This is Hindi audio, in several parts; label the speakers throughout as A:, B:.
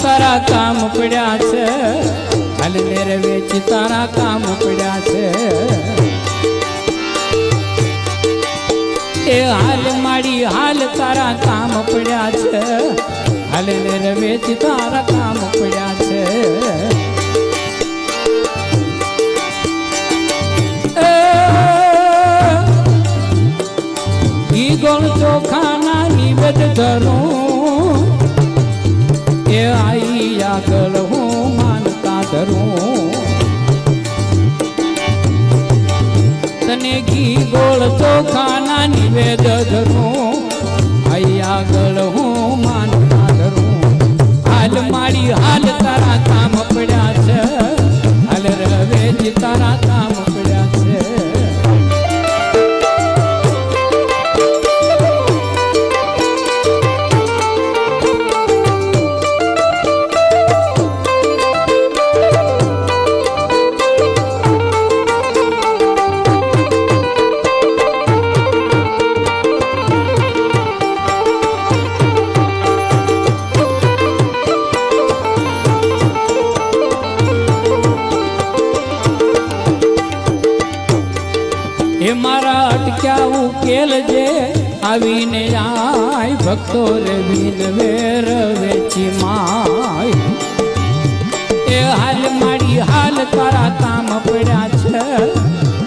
A: तारा काम पड़ा छे हाल मेरे वेच तारा काम पड़ा छे ए हाल माड़ी हाल तारा काम पड़ा छे हाल मेरे वेच तारा काम पड़ा छे गोल चोखाना निवेद धरूं ए आई आगल हूँ मानता धरूं तने घी गोल चोखाना निवेद धरूं आई आगल हूँ मानता धरूं हाल माड़ी हाल तारा काम पड़ा छे हाल रवेज तारा काम पड़ा छे मारा अटक्या उकेल जे आवीने आय भक्तो रे बीन वेर वेची माय ए हाल माड़ी हाल तारा काम पड़ा छे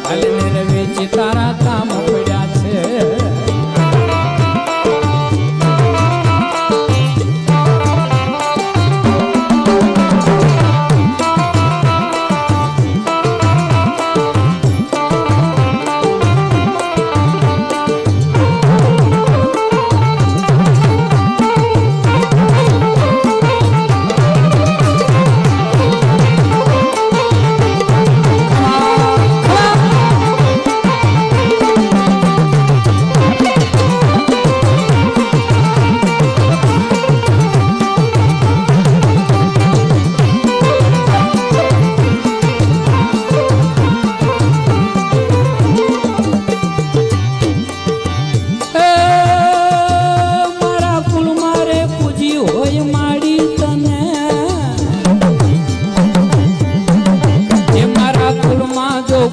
A: हाल मेरे वेची तारा काम पड़ा छे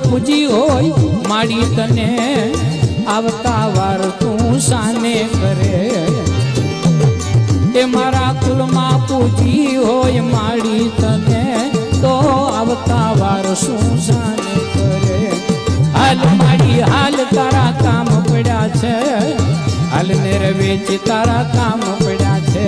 A: पूजी होय माड़ी तने आवता वार तू साने करे ए मारा कुल मां पूजी होय माड़ी तने तो आवता वार सू साने करे हाल माड़ी हाल तारा काम पड़ा छे हाल मेरे वेच तारा काम पड़ा छे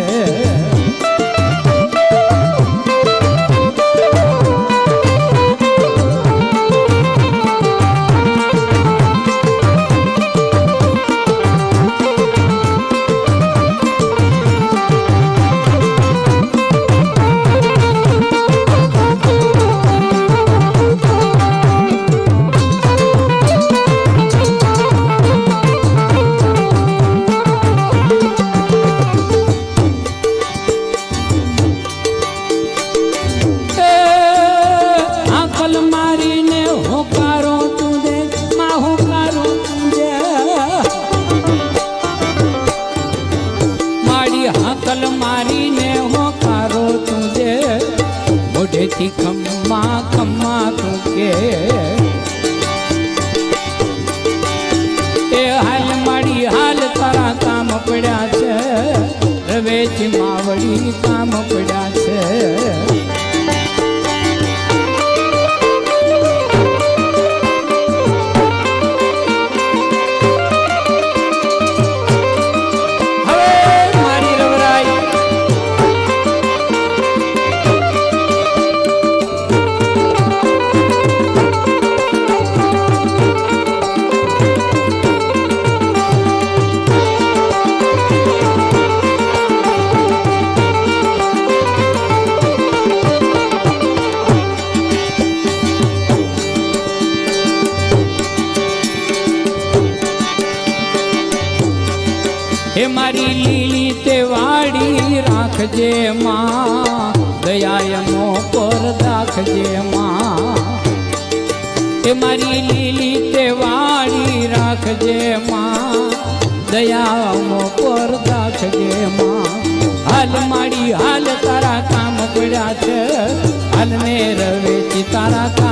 A: हाकल मारी ने होकारो तुझे मोढ़े थी खम्मा खम्मा तुके ए हाल माड़ी हाल तारा काम पड़ा छे रवेच मावड़ी काम पड़ा छे हे मारी लीली ते वाड़ी राखजे मां दयायनो पर दाखजे मां हे मारी लीली ते वाड़ी राखजे मां दयामो पर दाखजे मां हाल माड़ी हाल तारा काम પડ્યા છે હાલને રવે ચિતારા